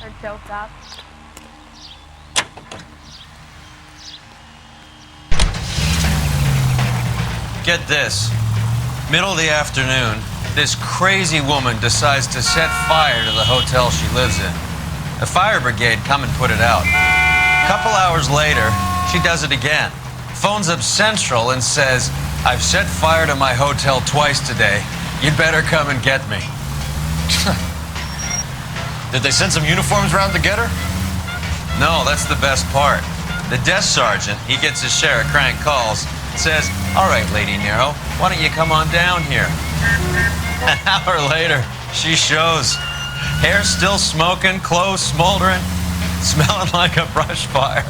Or doped up. Get this. Middle of the afternoon, this crazy woman decides to set fire to the hotel she lives in. The fire brigade come and put it out. A couple hours later, she does it again. Phones up Central and says, "I've set fire to my hotel twice today. You'd better come and get me." Did they send some uniforms around to get her? No, that's the best part. The desk sergeant, he gets his share of crank calls, says, "All right, Lady Nero, why don't you come on down here?" An hour later, she shows. Hair still smoking, clothes smoldering, smelling like a brush fire.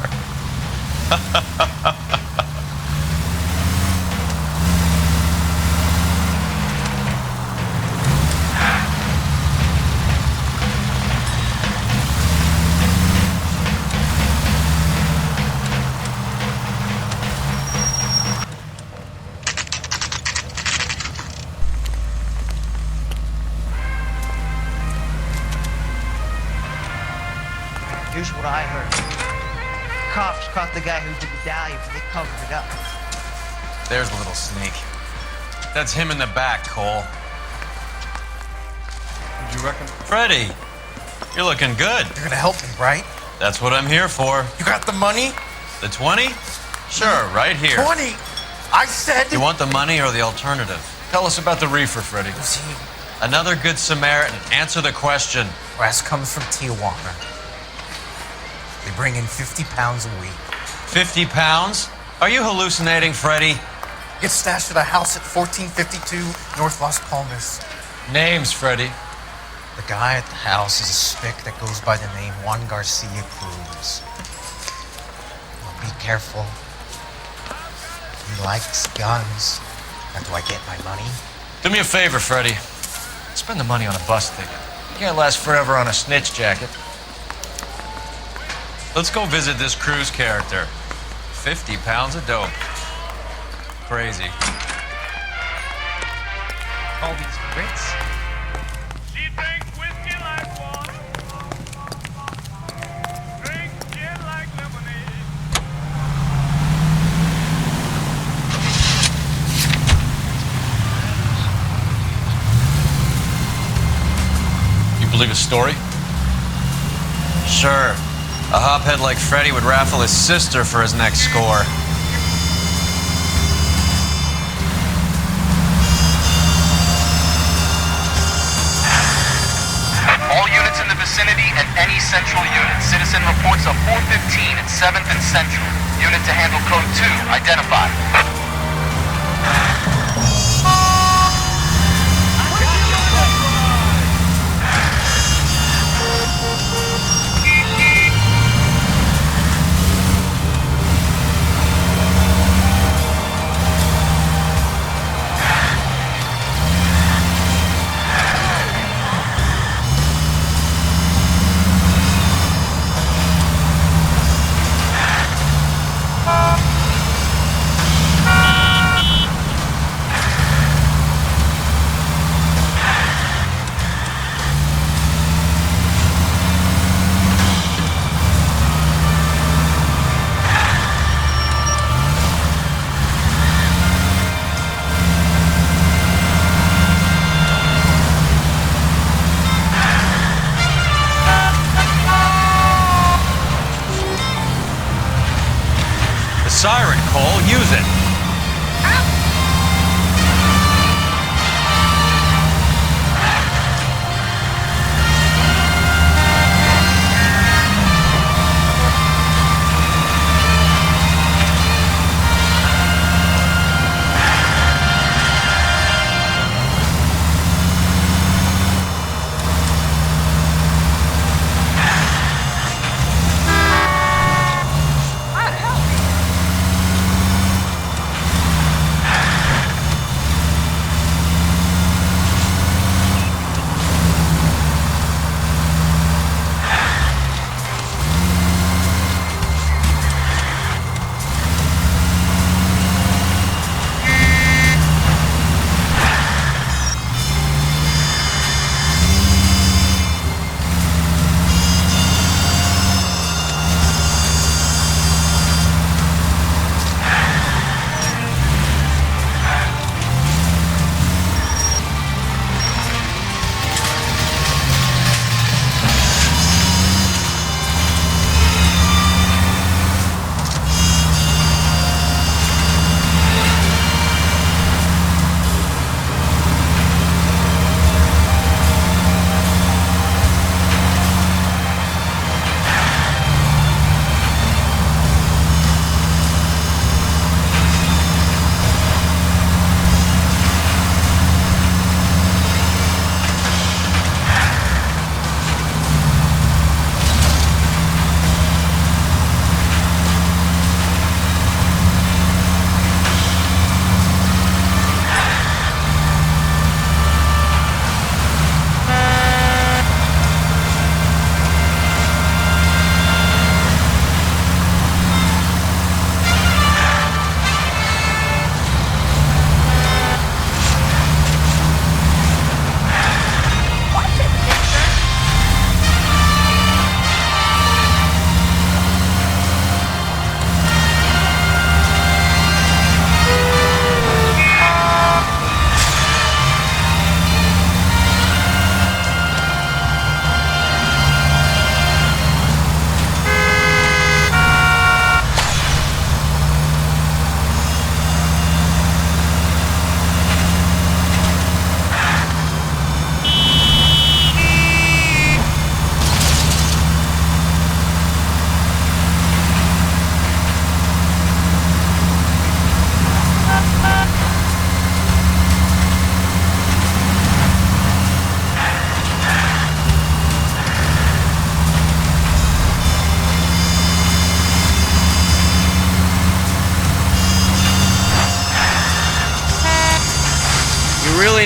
Here's what I heard. Cops caught the guy who did the medallion, but they covered it up. There's a little sneak. That's him in the back, Cole. What'd you reckon? Freddie, you're looking good. You're gonna help me, right? That's what I'm here for. You got the money? The 20? Sure, right here. 20! I said... You want the money or the alternative? Tell us about the reefer, Freddie. Who's he? Another good Samaritan. Answer the question. Brass comes from Tijuana. They bring in 50 pounds a week. 50 pounds? Are you hallucinating, Freddie? Gets stashed at a house at 1452 North Las Palmas. Names, Freddie. The guy at the house is a spick that goes by the name Juan Garcia Cruz. Well, be careful. He likes guns. How do I get my money? Do me a favor, Freddie. Spend the money on a bus ticket. You can't last forever on a snitch jacket. Let's go visit this Cruz character. 50 pounds of dope. Crazy. All these Brits. She drinks whiskey like water, drinks gin like lemonade. You believe his story? Sure. A hophead like Freddie would raffle his sister for his next score. All units in the vicinity and any central unit. Citizen reports of 415 at 7th and Central. Unit to handle code 2, identified. Siren, Cole, use it.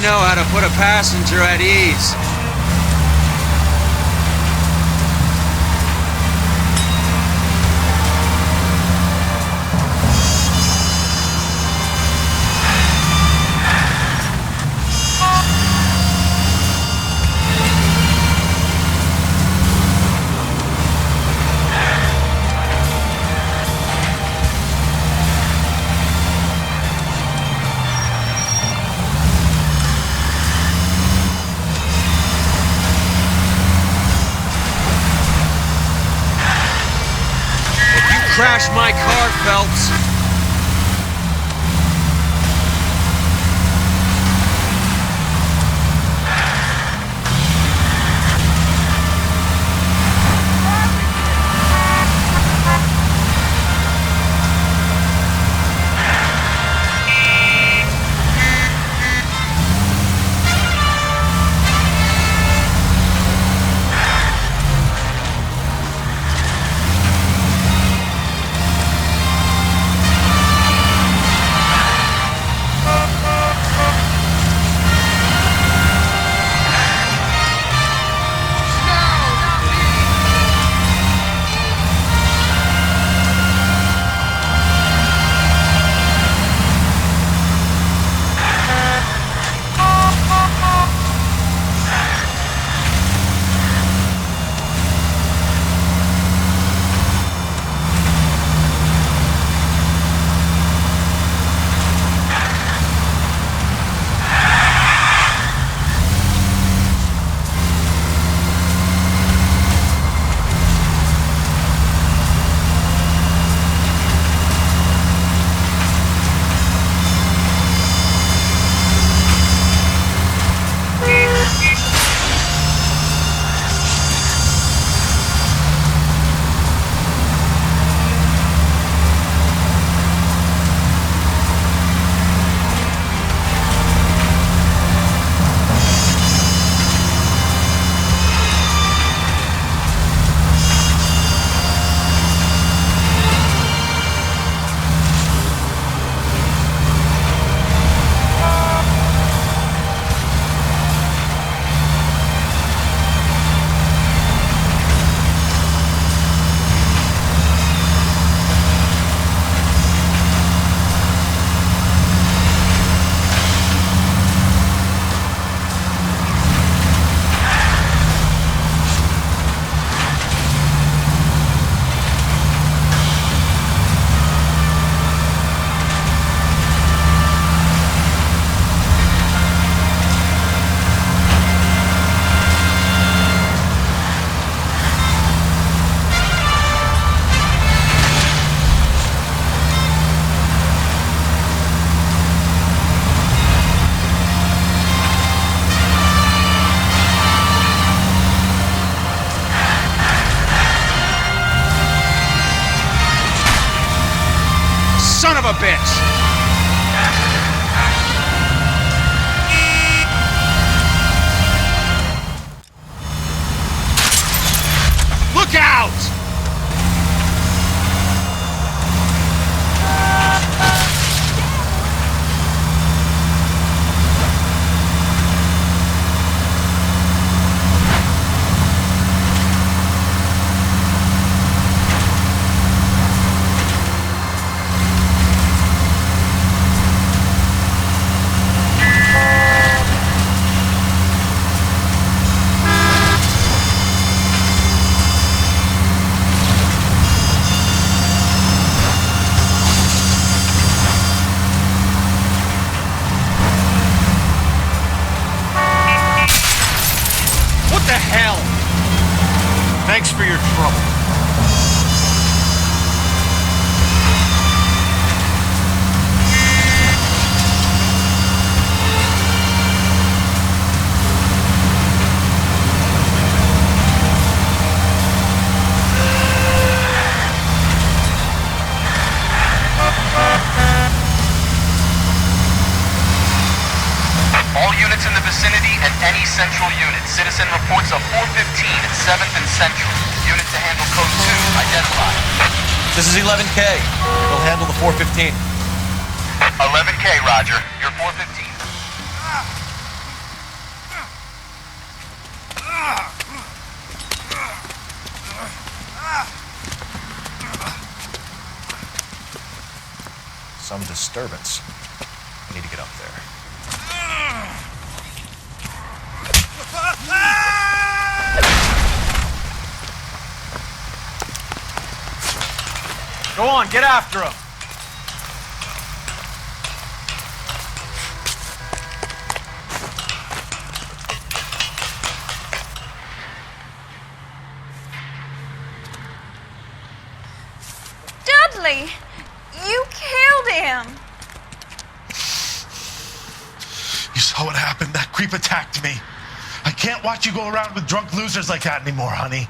really know how to put a passenger at ease. Crash my car, Phelps. Son of a bitch! Look out! Thanks for your trouble. All units in the vicinity and any central unit. Citizen reports of 415 at 7th and Central. Unit to handle code 2, identified. This is 11K. We'll handle the 415. 11K, Roger. You're 415. some disturbance. I need to get up there. Go on, get after him. Dudley, you killed him. You saw what happened? That creep attacked me. I can't watch you go around with drunk losers like that anymore, honey.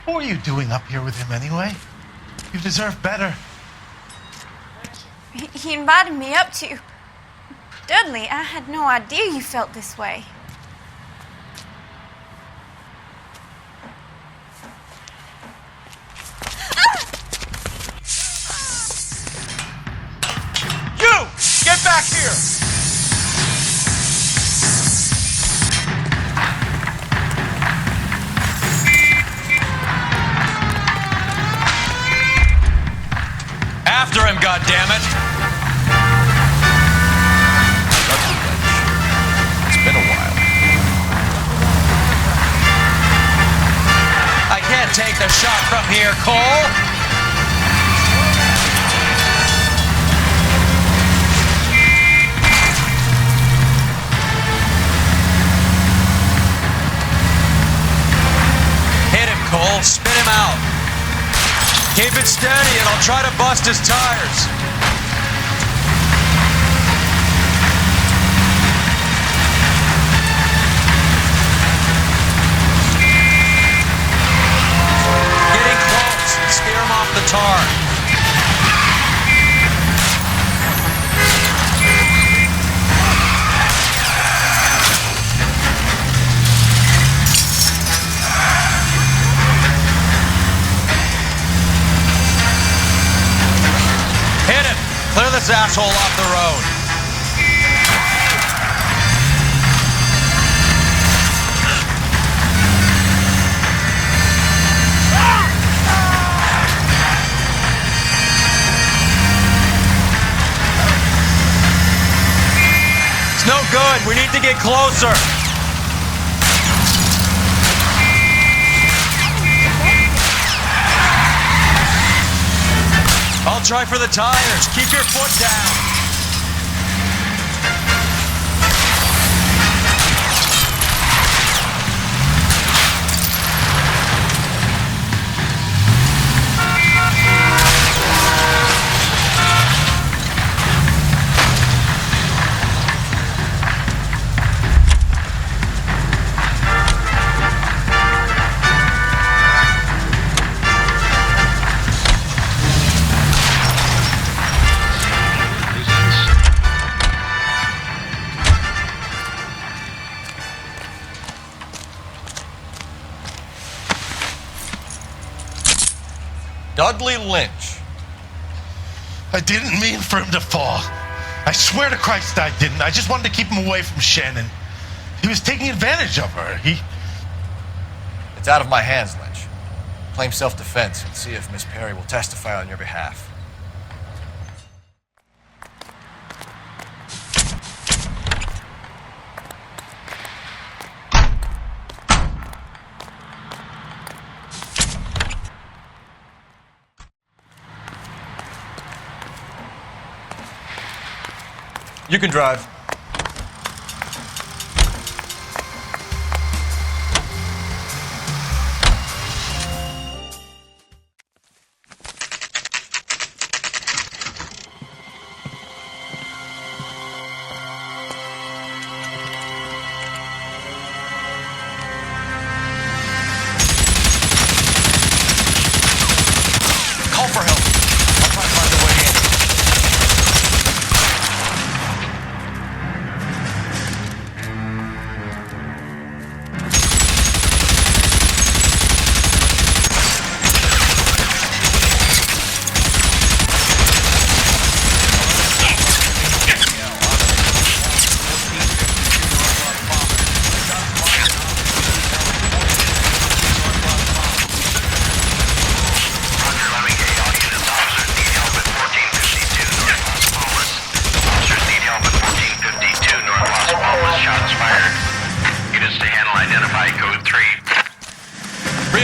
What were you doing up here with him anyway? You deserve better. He invited me up to. Dudley, I had no idea you felt this way. You! Get back here! After him, goddammit! It's been a while. I can't take the shot from here, Cole! Hit him, Cole. Spit him out. Keep it steady and I'll try to bust his tires. Getting close. Steer him off the tar. Hit him! Clear this asshole off the road. It's no good. We need to get closer. I'll try for the tires. Keep your foot down. Dudley Lynch. I didn't mean for him to fall. I swear to Christ I didn't. I just wanted to keep him away from Shannon. He was taking advantage of her. It's out of my hands, Lynch. Claim self-defense and see if Miss Perry will testify on your behalf. You can drive. Call for help. I'll try to find a way in.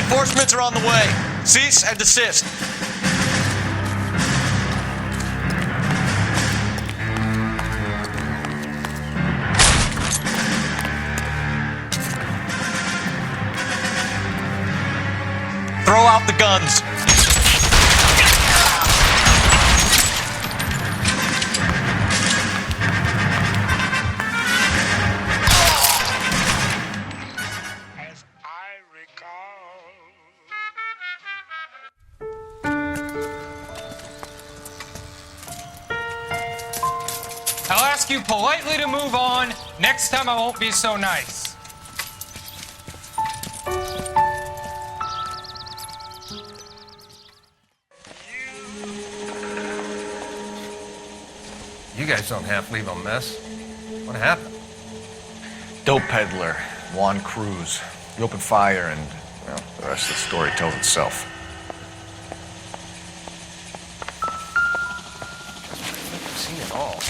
Reinforcements are on the way. Cease and desist. Throw out the guns. As I recall. I'll ask you politely to move on. Next time I won't be so nice. You guys don't half leave a mess. What happened? Dope peddler, Juan Cruz. He opened fire and, well, the rest of the story tells itself. I've seen it all.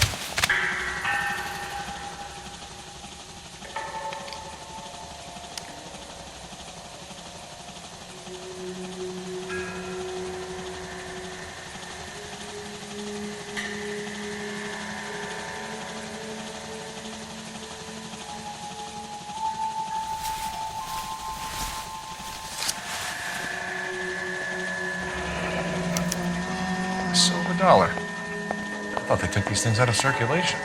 $1. I thought they took these things out of circulation.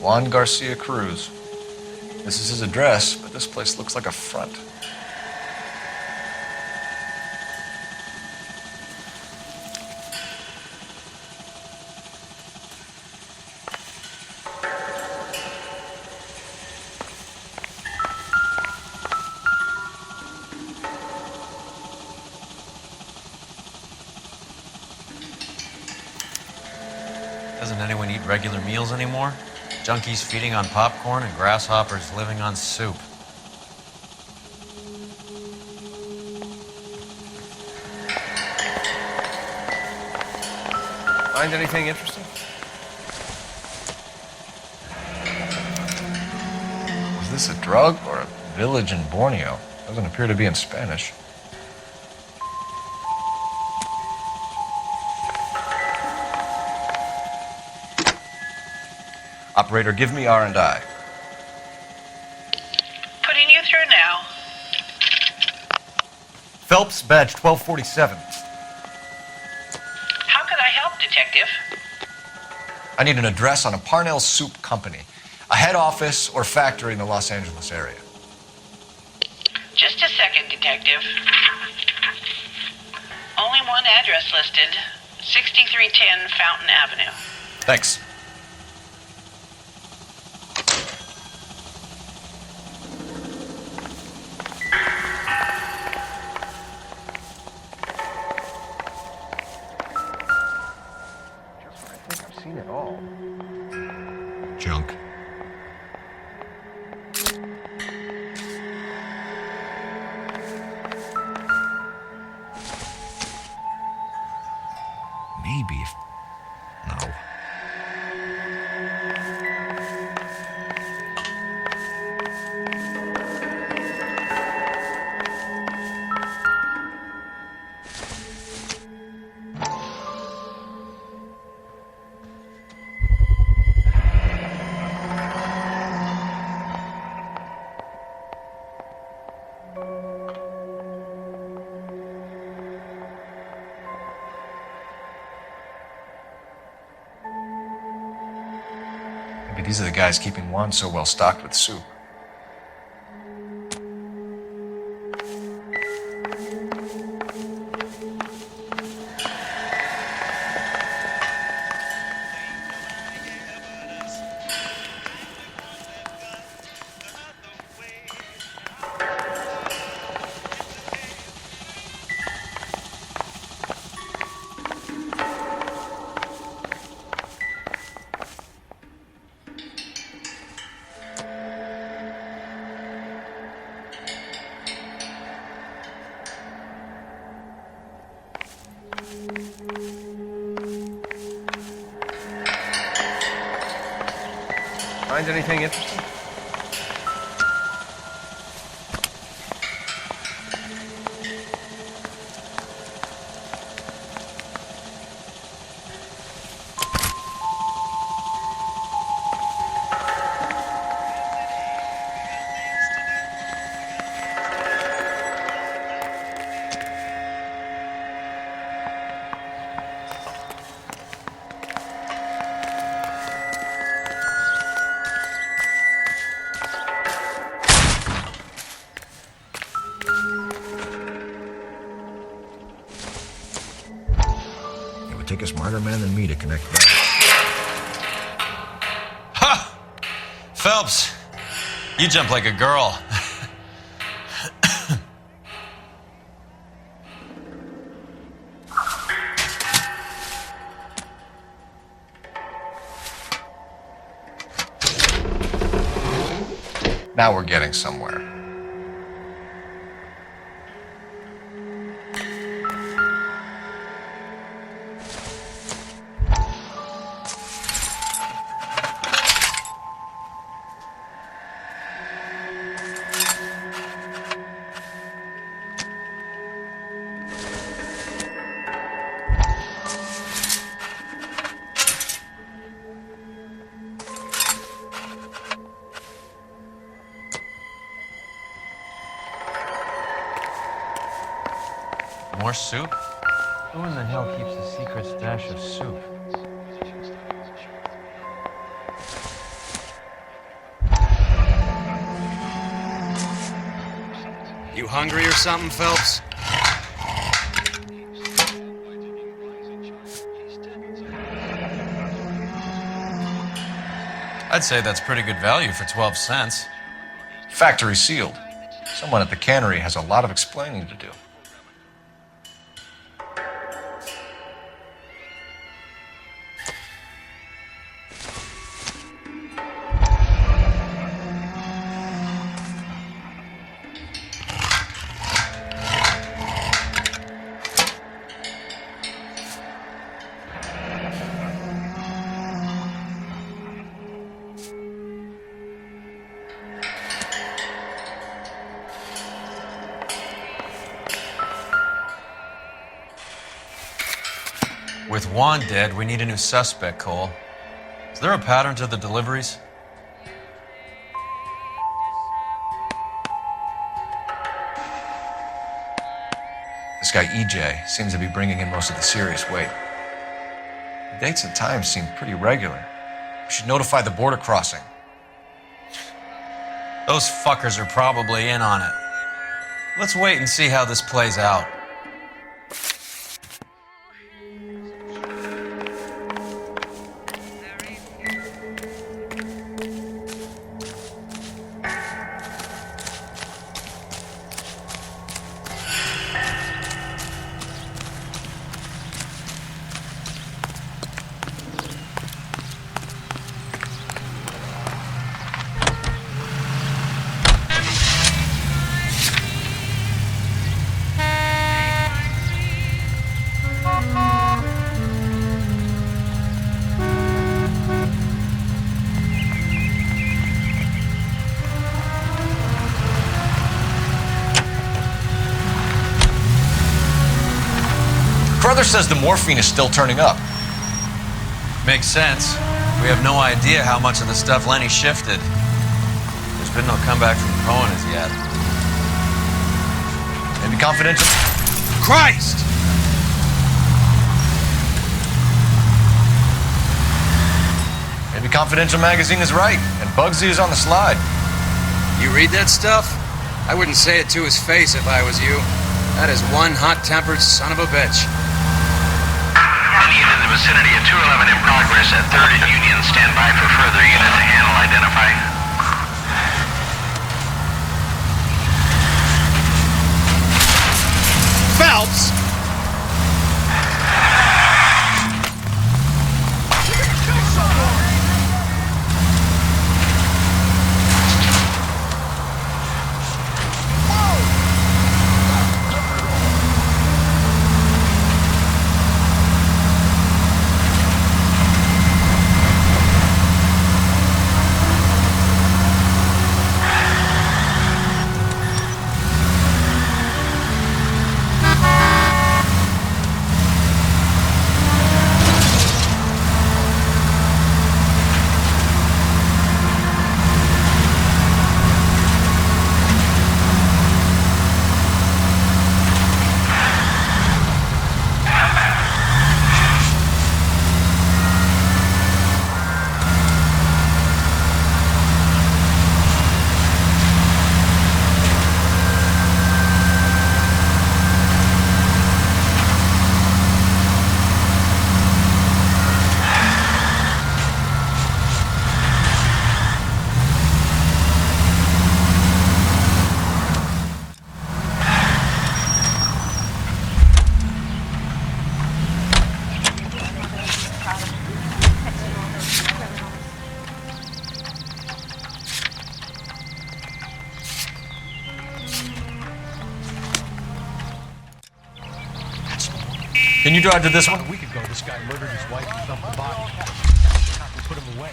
Juan Garcia Cruz. This is his address, but this place looks like a front. Doesn't anyone eat regular meals anymore? Junkies feeding on popcorn and grasshoppers living on soup. Find anything interesting? Is this a drug or a village in Borneo? Doesn't appear to be in Spanish. Operator, give me R&I. Putting you through now. Phelps, badge 1247. How can I help, Detective? I need an address on a Parnell Soup Company, a head office or factory in the Los Angeles area. Just a second, Detective. Only one address listed. 6310 Fountain Avenue. Thanks. I've seen it all. Junk. Maybe if... No. Maybe these are the guys keeping Juan so well stocked with soup. Find anything interesting? Take a smarter man than me to connect that. Ha! Phelps, you jump like a girl. Now we're getting somewhere. More soup? Who in the hell keeps a secret stash of soup? You hungry or something, Phelps? I'd say that's pretty good value for 12 cents. Factory sealed. Someone at the cannery has a lot of explaining to do. With Juan dead, we need a new suspect, Cole. Is there a pattern to the deliveries? This guy EJ seems to be bringing in most of the serious weight. The dates and times seem pretty regular. We should notify the border crossing. Those fuckers are probably in on it. Let's wait and see how this plays out. Brother says the morphine is still turning up. Makes sense. We have no idea how much of the stuff Lenny shifted. There's been no comeback from Cohen as yet. Maybe confidential. Christ! Maybe Confidential magazine is right, and Bugsy is on the slide. You read that stuff? I wouldn't say it to his face if I was you. That is one hot-tempered son of a bitch. Any unit in the vicinity of 211 in progress at 3rd and Union. Stand by for further unit to handle identify. Phelps! Can you drive to this one? A week ago, this guy murdered his wife and dumped the body. We put him away.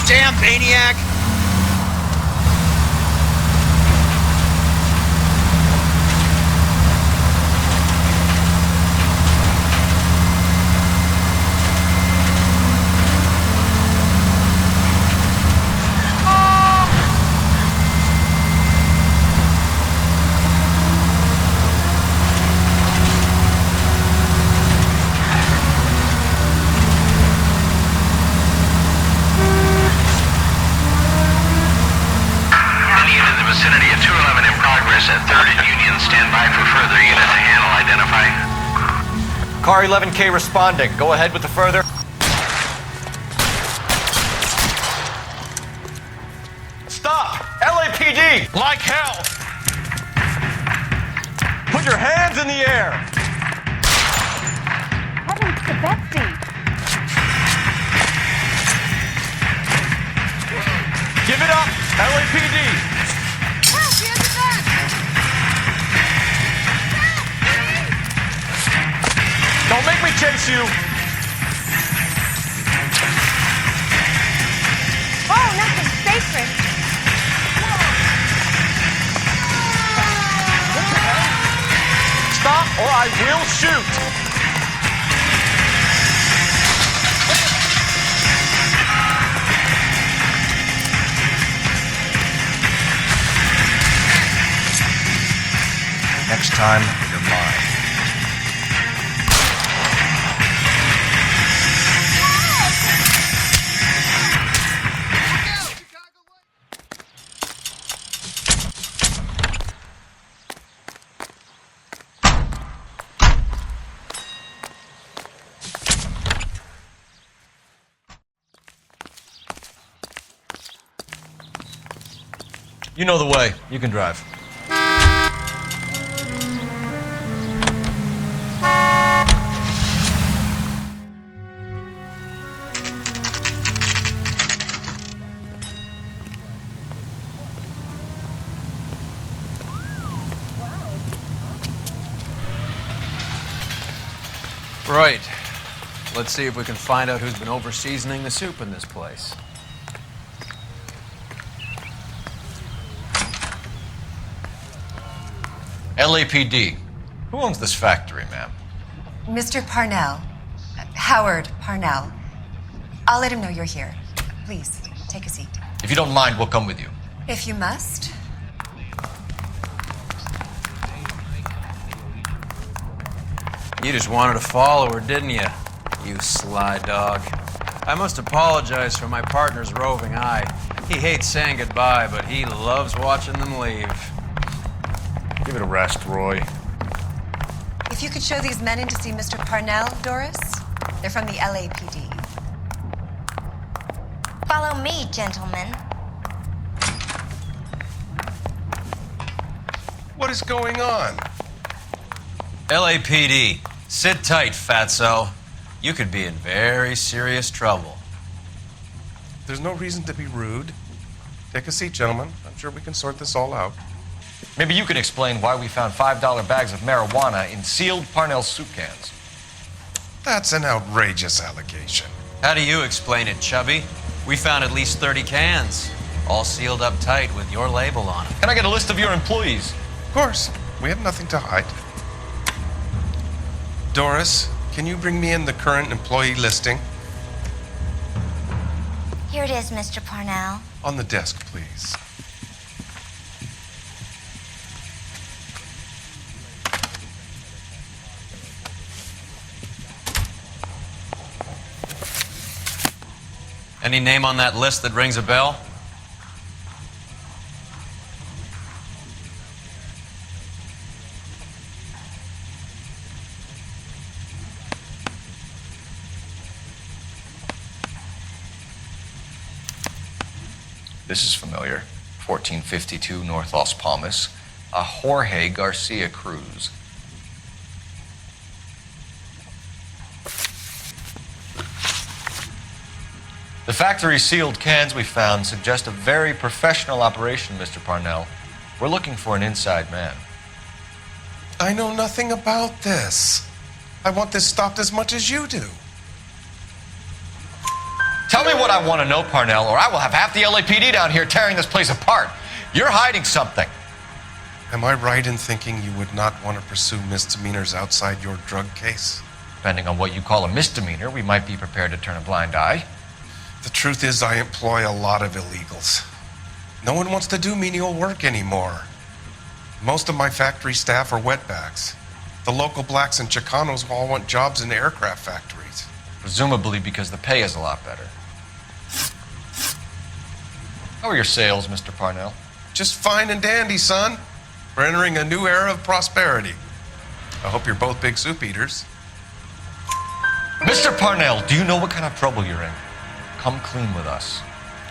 Damn maniac! Car 11K responding. Go ahead with the further. Stop! LAPD! Like hell! Put your hands in the air! Heavens to Betsy! Give it up! LAPD! Help! He has a gun! Don't make me chase you! Oh, nothing sacred! I will shoot. Next time, you're mine. You know the way. You can drive. Right. Let's see if we can find out who's been over-seasoning the soup in this place. LAPD. Who owns this factory, ma'am? Mr. Parnell. Howard Parnell. I'll let him know you're here. Please, take a seat. If you don't mind, we'll come with you. If you must. You just wanted to follow her, didn't you? You sly dog. I must apologize for my partner's roving eye. He hates saying goodbye, but he loves watching them leave. Give it a rest, Roy. If you could show these men in to see Mr. Parnell, Doris. They're from the LAPD. Follow me, gentlemen. What is going on? LAPD. Sit tight, fatso. You could be in very serious trouble. There's no reason to be rude. Take a seat, gentlemen. I'm sure we can sort this all out. Maybe you can explain why we found $5 bags of marijuana in sealed Parnell soup cans. That's an outrageous allegation. How do you explain it, Chubby? We found at least 30 cans, all sealed up tight with your label on them. Can I get a list of your employees? Of course. We have nothing to hide. Doris, can you bring me in the current employee listing? Here it is, Mr. Parnell. On the desk, please. Any name on that list that rings a bell? This is familiar. 1452 North Las Palmas. A Jorge Garcia Cruz. The factory sealed cans we found suggest a very professional operation, Mr. Parnell. We're looking for an inside man. I know nothing about this. I want this stopped as much as you do. Tell me what I want to know, Parnell, or I will have half the LAPD down here tearing this place apart. You're hiding something. Am I right in thinking you would not want to pursue misdemeanors outside your drug case? Depending on what you call a misdemeanor, we might be prepared to turn a blind eye. The truth is, I employ a lot of illegals. No one wants to do menial work anymore. Most of my factory staff are wetbacks. The local blacks and Chicanos all want jobs in aircraft factories. Presumably because the pay is a lot better. How are your sales, Mr. Parnell? Just fine and dandy, son. We're entering a new era of prosperity. I hope you're both big soup eaters. Mr. Parnell, do you know what kind of trouble you're in? Come clean with us.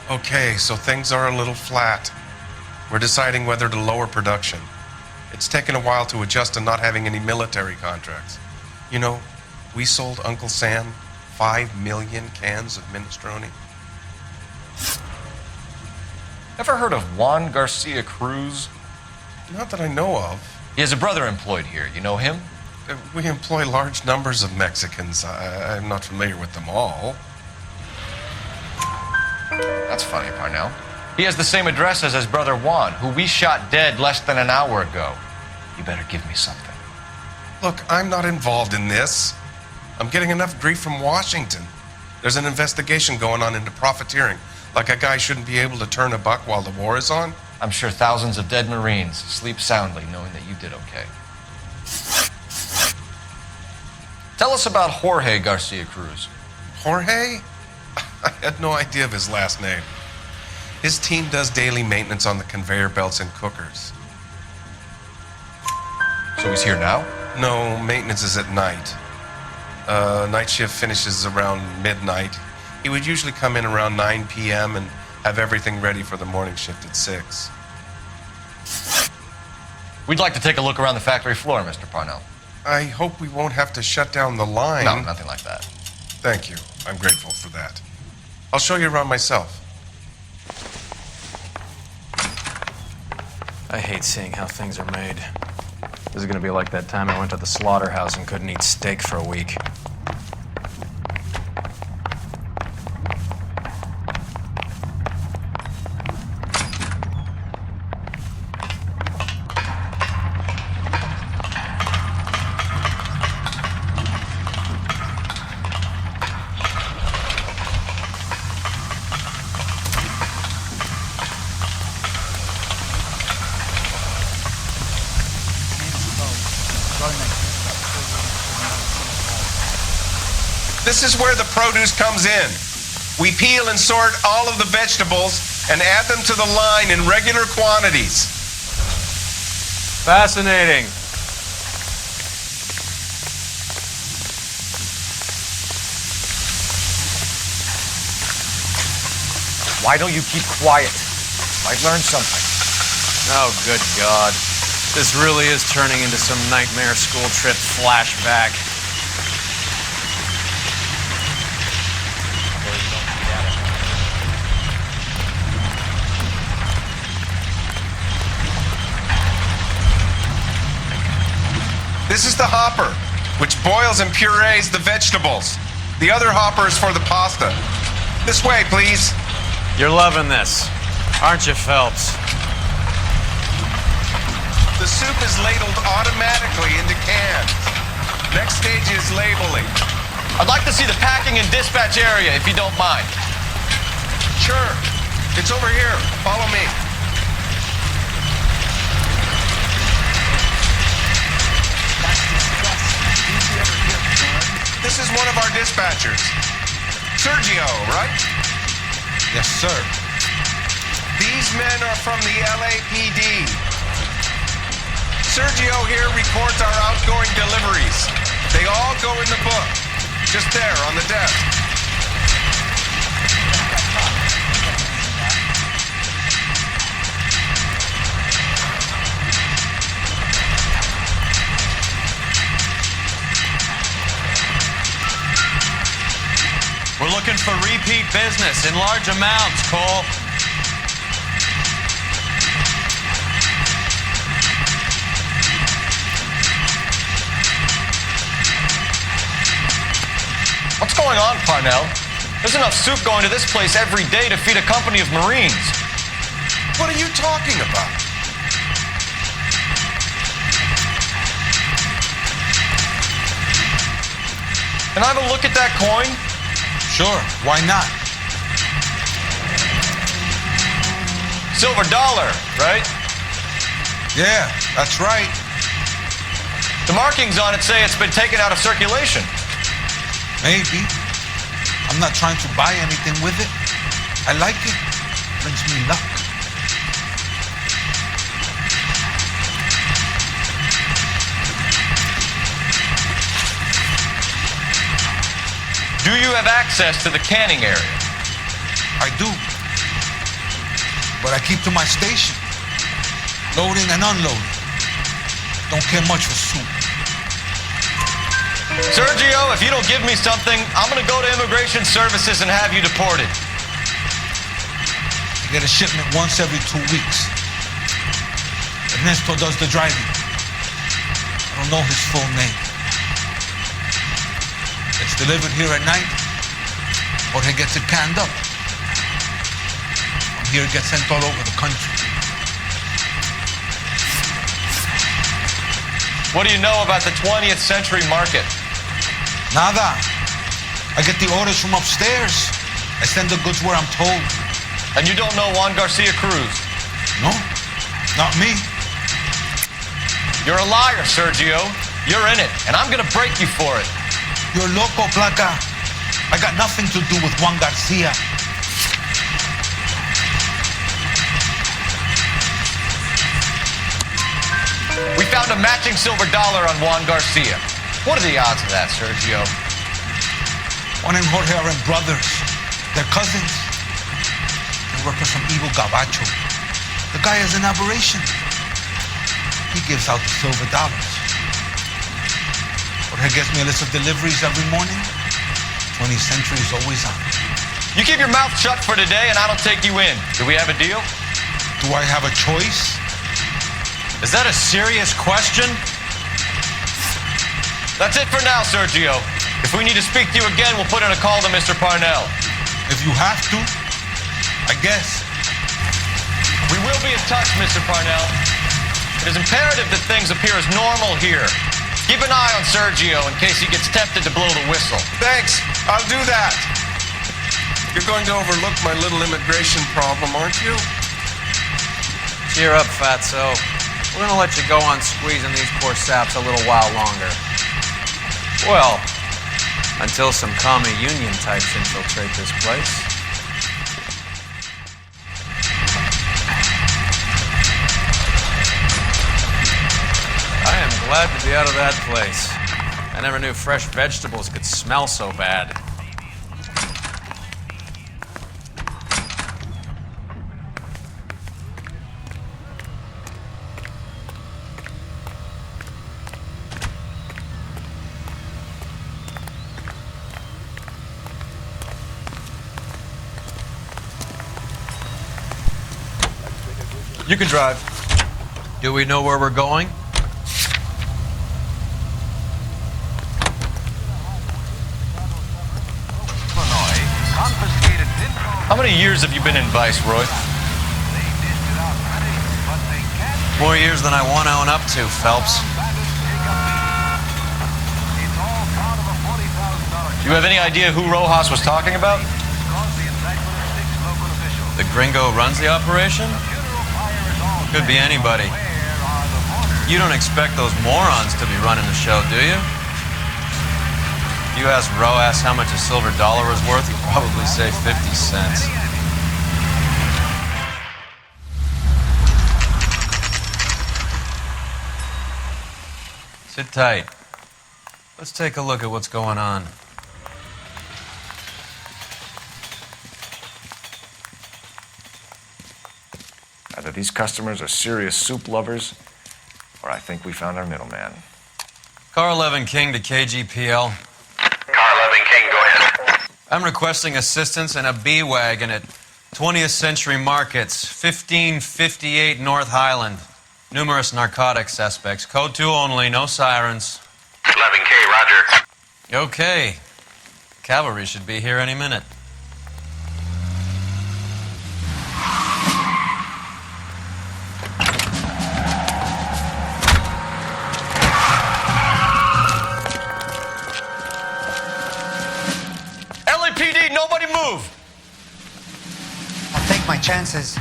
Okay, so things are a little flat. We're deciding whether to lower production. It's taken a while to adjust to not having any military contracts. You know, we sold Uncle Sam 5 million cans of minestrone. Ever heard of Juan Garcia Cruz? Not that I know of. He has a brother employed here. You know him? We employ large numbers of Mexicans. I'm not familiar with them all. That's funny, Parnell. He has the same address as his brother Juan, who we shot dead less than an hour ago. You better give me something. Look, I'm not involved in this. I'm getting enough grief from Washington. There's an investigation going on into profiteering. Like a guy shouldn't be able to turn a buck while the war is on. I'm sure thousands of dead Marines sleep soundly knowing that you did okay. Tell us about Jorge Garcia Cruz. Jorge? I had no idea of his last name. His team does daily maintenance on the conveyor belts and cookers. So he's here now? No, maintenance is at night. Night shift finishes around midnight. He would usually come in around 9 p.m. and have everything ready for the morning shift at 6. We'd like to take a look around the factory floor, Mr. Parnell. I hope we won't have to shut down the line. No, nothing like that. Thank you. I'm grateful for that. I'll show you around myself. I hate seeing how things are made. This is gonna be like that time I went to the slaughterhouse and couldn't eat steak for a week. This is where the produce comes in. We peel and sort all of the vegetables and add them to the line in regular quantities. Fascinating. Why don't you keep quiet? Might learn something. Oh, good God. This really is turning into some nightmare school trip flashback. This is the hopper, which boils and purees the vegetables. The other hopper is for the pasta. This way, please. You're loving this, aren't you, Phelps? The soup is ladled automatically into cans. Next stage is labeling. I'd like to see the packing and dispatch area, if you don't mind. Sure. It's over here. Follow me. This is one of our dispatchers. Sergio, right? Yes, sir. These men are from the LAPD. Sergio here records our outgoing deliveries. They all go in the book, just there on the desk. We're looking for repeat business in large amounts, Cole. What's going on, Parnell? There's enough soup going to this place every day to feed a company of Marines. What are you talking about? Can I have a look at that coin? Sure, why not? Silver dollar, right? Yeah, that's right. The markings on it say it's been taken out of circulation. Maybe. I'm not trying to buy anything with it. I like it. Brings me luck. Do you have access to the canning area? I do. But I keep to my station. Loading and unloading. Don't care much for soup. Sergio, if you don't give me something, I'm gonna go to Immigration Services and have you deported. I get a shipment once every 2 weeks. Ernesto does the driving. I don't know his full name. It's delivered here at night, or he gets it canned up. From here, it gets sent all over the country. What do you know about the 20th century market? Nada. I get the orders from upstairs. I send the goods where I'm told. And you don't know Juan Garcia Cruz? No, not me. You're a liar, Sergio. You're in it, and I'm gonna break you for it. You're loco, Placa. I got nothing to do with Juan Garcia. We found a matching silver dollar on Juan Garcia. What are the odds of that, Sergio? Juan and Jorge are brothers. They're cousins. They work for some evil gabacho. The guy is an aberration. He gives out the silver dollars. Jorge gets me a list of deliveries every morning. 20th century is always on. You keep your mouth shut for today, and I don't take you in. Do we have a deal? Do I have a choice? Is that a serious question? That's it for now, Sergio. If we need to speak to you again, we'll put in a call to Mr. Parnell. If you have to, I guess. We will be in touch, Mr. Parnell. It is imperative that things appear as normal here. Keep an eye on Sergio in case he gets tempted to blow the whistle. Thanks. I'll do that. You're going to overlook my little immigration problem, aren't you? Cheer up, fatso. We're gonna let you go on squeezing these poor saps a little while longer. Well, until some commie union types infiltrate this place. I am glad to be out of that place. I never knew fresh vegetables could smell so bad. You can drive. Do we know where we're going? How many years have you been in Vice, Roy? More years than I want to own up to, Phelps. Do you have any idea who Rojas was talking about? The gringo runs the operation? Could be anybody. You don't expect those morons to be running the show, do you? If you ask Rojas how much a silver dollar is worth, he'd probably say 50 cents. Sit tight. Let's take a look at what's going on. Either these customers are serious soup lovers, or I think we found our middleman. Car 11 King to KGPL. Car 11 King, go ahead. I'm requesting assistance in a B-Wagon at 20th Century Markets, 1558 North Highland. Numerous narcotic suspects. Code 2 only, no sirens. 11K, roger. Okay. Cavalry should be here any minute. LAPD, nobody move! I'll take my chances.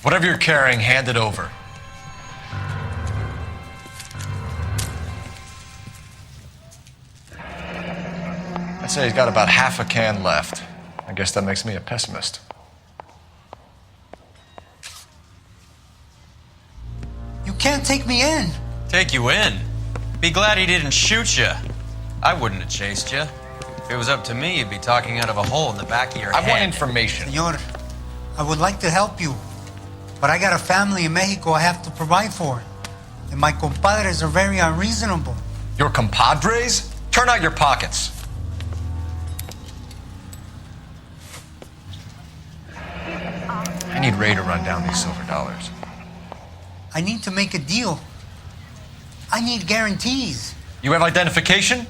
Whatever you're carrying, hand it over. I'd say he's got about half a can left. I guess that makes me a pessimist. You can't take me in. Take you in? Be glad he didn't shoot you. I wouldn't have chased you. If it was up to me, you'd be talking out of a hole in the back of your head. I want information. Senor, I would like to help you, but I got a family in Mexico I have to provide for. And my compadres are very unreasonable. Your compadres? Turn out your pockets. I need Ray to run down these silver dollars. I need to make a deal. I need guarantees. You have identification?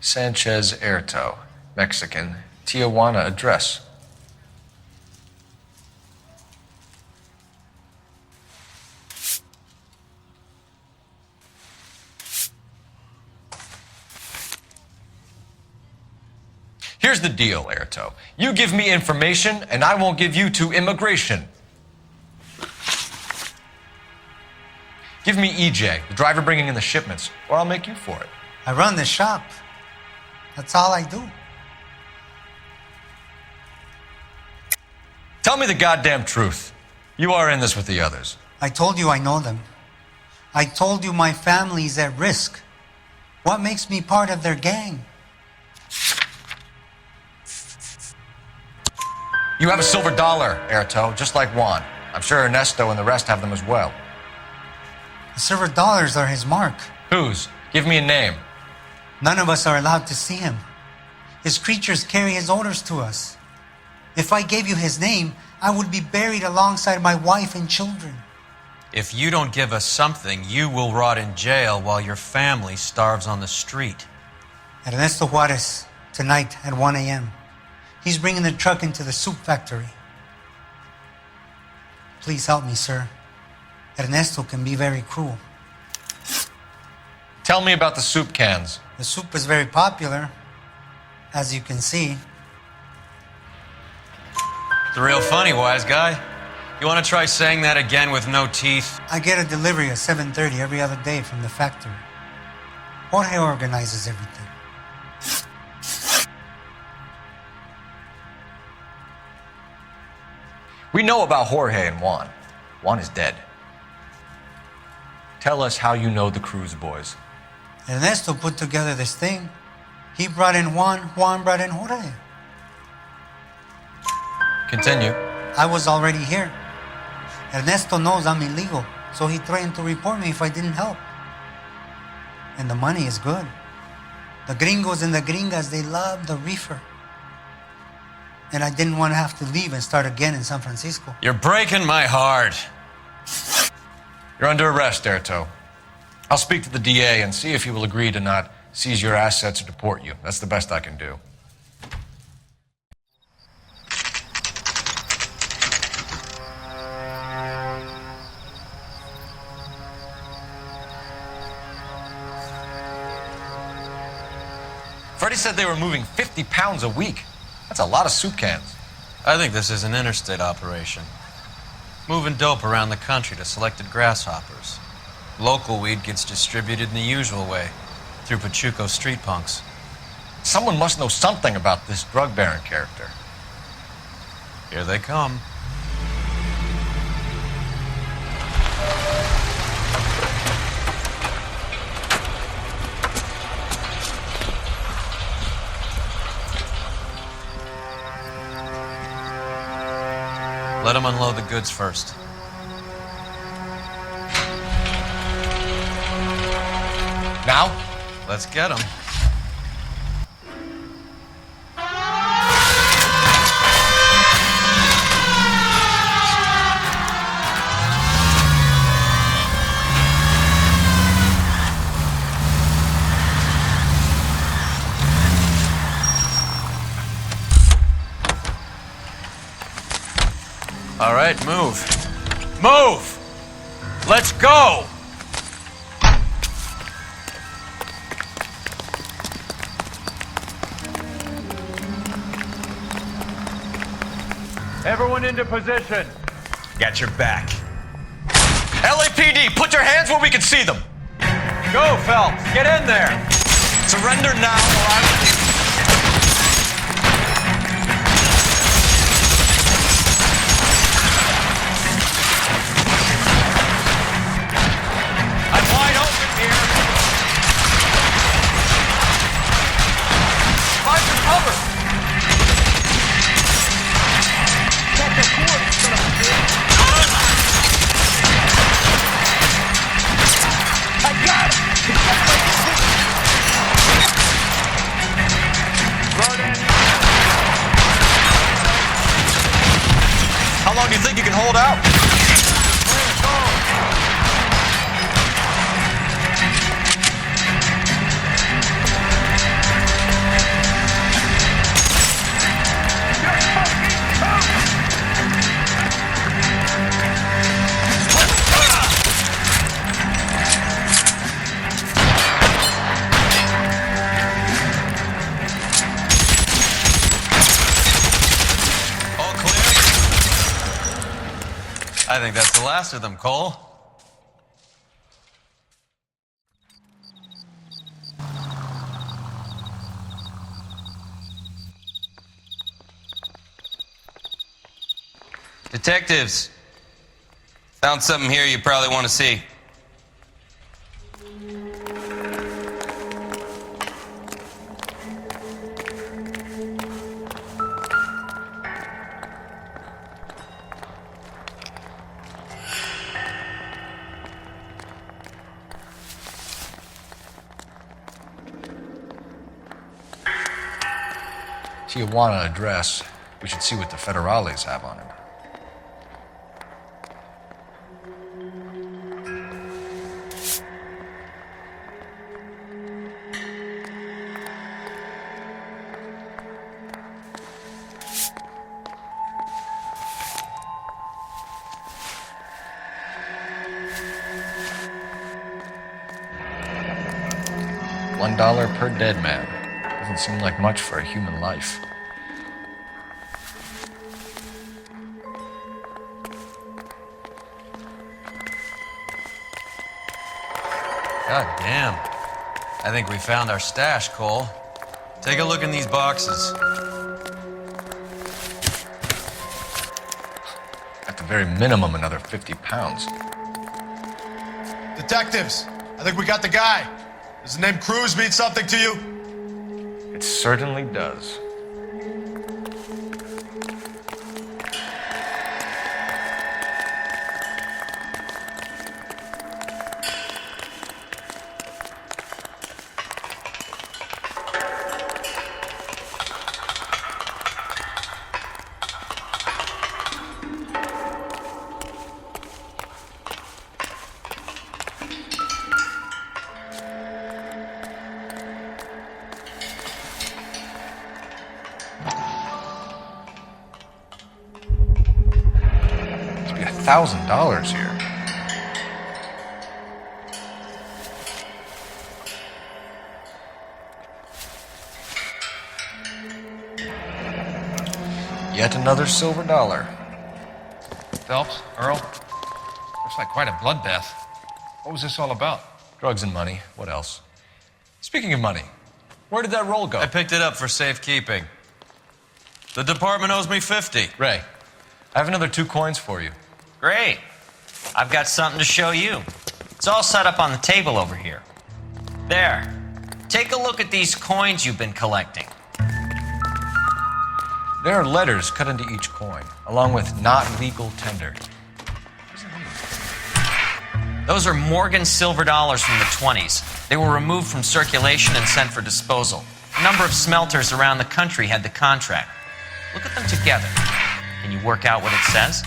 Sanchez Erto, Mexican, Tijuana address. Here's the deal, Erto. You give me information, and I won't give you to immigration. Give me EJ, the driver bringing in the shipments, or I'll make you for it. I run the shop. That's all I do. Tell me the goddamn truth. You are in this with the others. I told you I know them. I told you my family's at risk. What makes me part of their gang? You have a silver dollar, Erto, just like Juan. I'm sure Ernesto and the rest have them as well. The silver dollars are his mark. Whose? Give me a name. None of us are allowed to see him. His creatures carry his orders to us. If I gave you his name, I would be buried alongside my wife and children. If you don't give us something, you will rot in jail while your family starves on the street. Ernesto Juarez, tonight at 1 a.m. He's bringing the truck into the soup factory. Please help me, sir. Ernesto can be very cruel. Tell me about the soup cans. The soup is very popular, as you can see. It's real funny, wise guy. You want to try saying that again with no teeth? I get a delivery at 7:30 every other day from the factory. Jorge organizes everything. We know about Jorge and Juan. Juan is dead. Tell us how you know the Cruz boys. Ernesto put together this thing. He brought in Juan, Juan brought in Jorge. Continue. I was already here. Ernesto knows I'm illegal, so he threatened to report me if I didn't help. And the money is good. The gringos and the gringas, they love the reefer. And I didn't want to have to leave and start again in San Francisco. You're breaking my heart. You're under arrest, Erto. I'll speak to the DA and see if he will agree to not seize your assets or deport you. That's the best I can do. Freddie said they were moving 50 pounds a week. That's a lot of soup cans. I think this is an interstate operation. Moving dope around the country to selected grasshoppers. Local weed gets distributed in the usual way, through Pachuco street punks. Someone must know something about this drug baron character. Here they come. Let them unload the goods first. Now? Let's get them. All right, move. Move! Let's go! Everyone into position. Got your back. LAPD, put your hands where we can see them. Go, Phelps. Get in there. Surrender now or I will... I think that's the last of them, Cole. Detectives, found something here you probably want to see. Tijuana address. We should see what the federales have on it. $1 per dead man. Doesn't seem like much for a human life. God damn. I think we found our stash, Cole. Take a look in these boxes. At the very minimum, another 50 pounds. Detectives, I think we got the guy. Does the name Cruz mean something to you? It certainly does. $1,000 here. Yet another silver dollar. Phelps, Earl, looks like quite a bloodbath. What was this all about? Drugs and money. What else? Speaking of money, where did that roll go? I picked it up for safekeeping. The department owes me 50. Ray, I have another 2 coins for you. Great. I've got something to show you. It's all set up on the table over here. There. Take a look at these coins you've been collecting. There are letters cut into each coin, along with not legal tender. Those are Morgan silver dollars from the 20s. They were removed from circulation and sent for disposal. A number of smelters around the country had the contract. Look at them together. Can you work out what it says?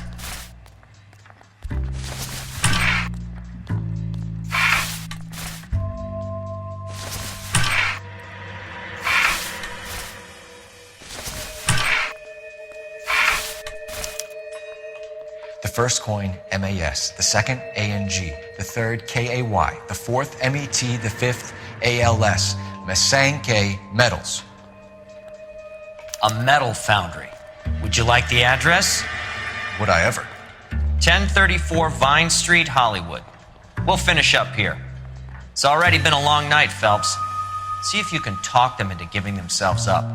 The first coin, MAS. The second, ANG. The third, KAY. The fourth, MET. The fifth, ALS. Masanke Metals. A metal foundry. Would you like the address? Would I ever? 1034 Vine Street, Hollywood. We'll finish up here. It's already been a long night, Phelps. See if you can talk them into giving themselves up.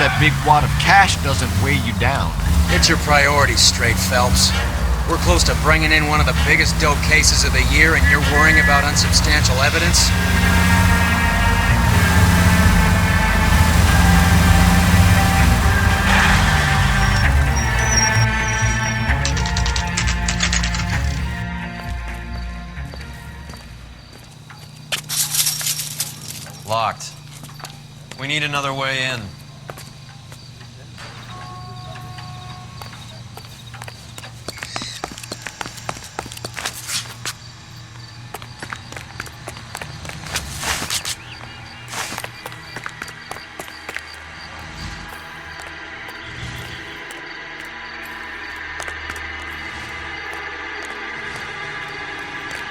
That big wad of cash doesn't weigh you down. Get your priorities straight, Phelps. We're close to bringing in one of the biggest dope cases of the year, and you're worrying about unsubstantial evidence? Locked. We need another way in.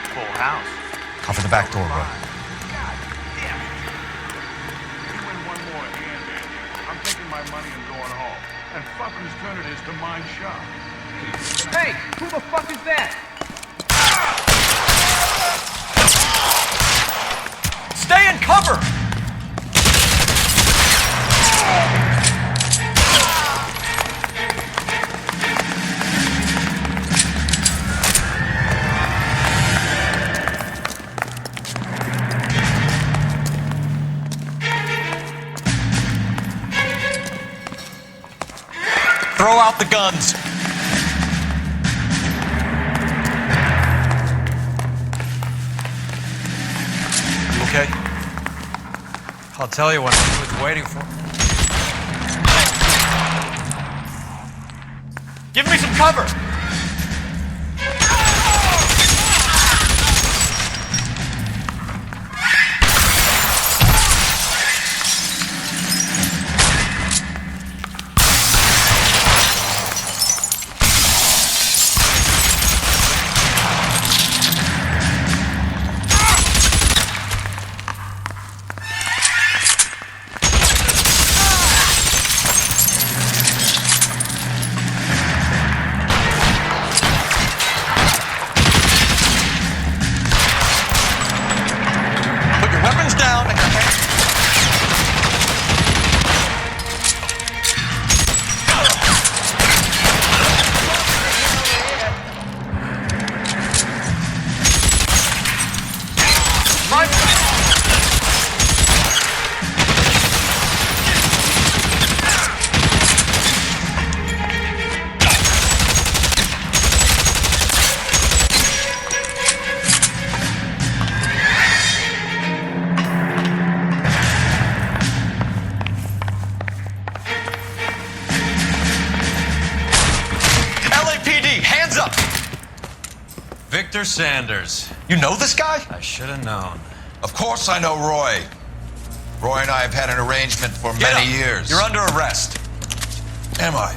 Full house. Cover the back door, bro. My money and going home. And fuck whose turn it is to mind shop. Hey, who the fuck is that? Stay in cover! Throw out the guns. You okay? I'll tell you when it's waiting for. Give me some cover. Victor Sanders. You know this guy? I should have known. Of course I know Roy. Roy and I have had an arrangement for many years. You're under arrest. Am I?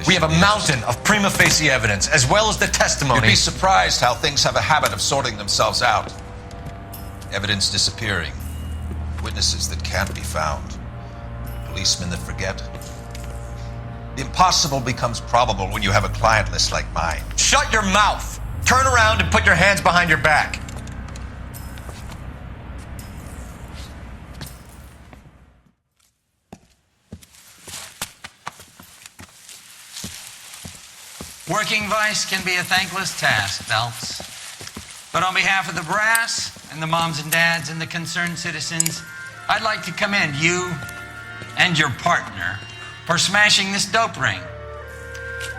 We have a mountain of prima facie evidence, as well as the testimony. You'd be surprised how things have a habit of sorting themselves out. Evidence disappearing. Witnesses that can't be found. Policemen that forget. The impossible becomes probable when you have a client list like mine. Shut your mouth! Turn around and put your hands behind your back. Working vice can be a thankless task, Phelps. But on behalf of the brass and the moms and dads and the concerned citizens, I'd like to commend you and your partner for smashing this dope ring.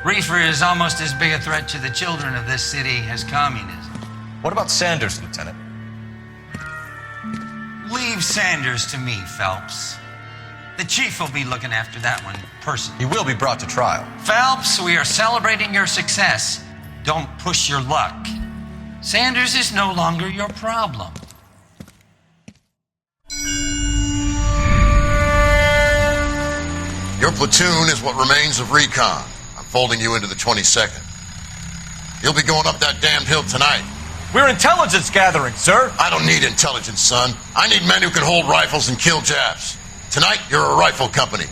Reefer is almost as big a threat to the children of this city as communism. What about Sanders, Lieutenant? Leave Sanders to me, Phelps. The chief will be looking after that one personally. He will be brought to trial. Phelps, we are celebrating your success. Don't push your luck. Sanders is no longer your problem. Your platoon is what remains of recon. I'm folding you into the 22nd. You'll be going up that damned hill tonight. We're intelligence gathering, sir. I don't need intelligence, son. I need men who can hold rifles and kill Japs. Tonight, you're a rifle company.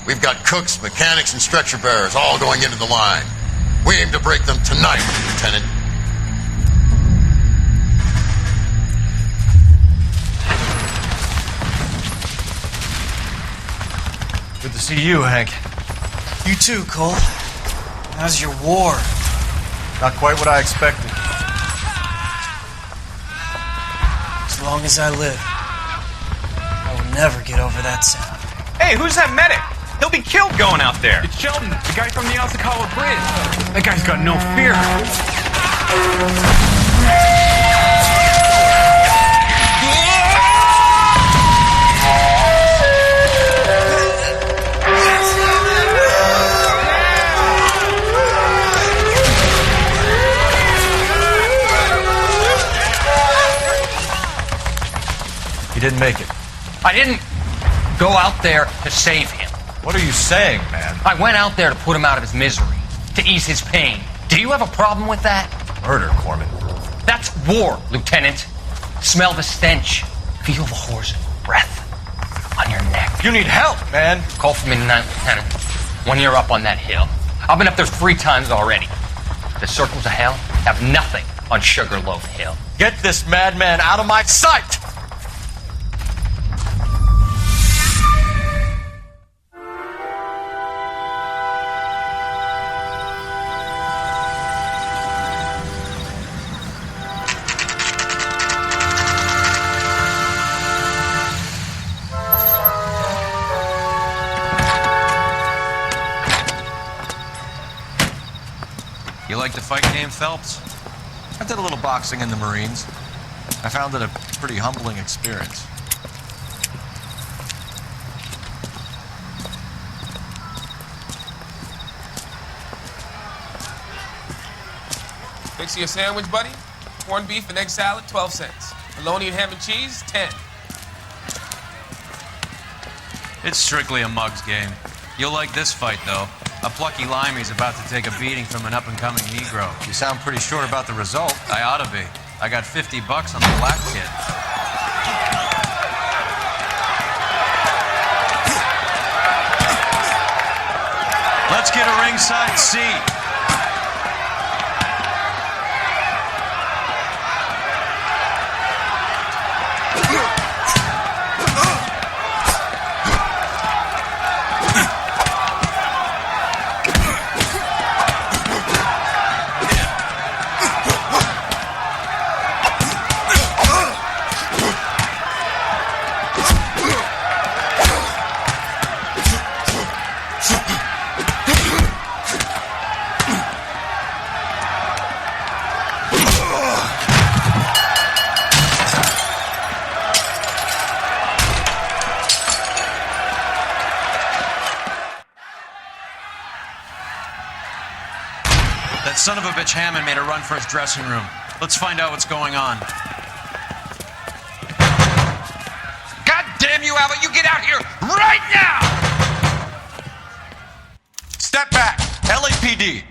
We've got cooks, mechanics, and stretcher bearers all going into the line. We aim to break them tonight, Lieutenant. Good to see you, Hank. You too, Cole. How's your war? Not quite what I expected. As long as I live, I will never get over that sound. Hey, who's that medic? He'll be killed going out there. It's Sheldon, the guy from the Osakawa Bridge. That guy's got no fear. He didn't make it. I didn't go out there to save him. What are you saying, man? I went out there to put him out of his misery, to ease his pain. Do you have a problem with that? Murder, Corman. That's war, Lieutenant. Smell the stench. Feel the horse's breath on your neck. You need help, man. Call for me tonight, Lieutenant. When you're up on that hill. I've been up there 3 times already. The circles of hell have nothing on Sugarloaf Hill. Get this madman out of my sight! You like the fight game, Phelps? I did a little boxing in the Marines. I found it a pretty humbling experience. Fix you a sandwich, buddy? Corned beef and egg salad, 12 cents. Bologna and ham and cheese, 10. It's strictly a mug's game. You'll like this fight, though. A plucky limey's about to take a beating from an up-and-coming Negro. You sound pretty sure about the result. I ought to be. I got $50 on the black kid. Let's get a ringside seat. That son of a bitch Hammond made a run for his dressing room. Let's find out what's going on. God damn you, Albert, you get out here right now! Step back! LAPD!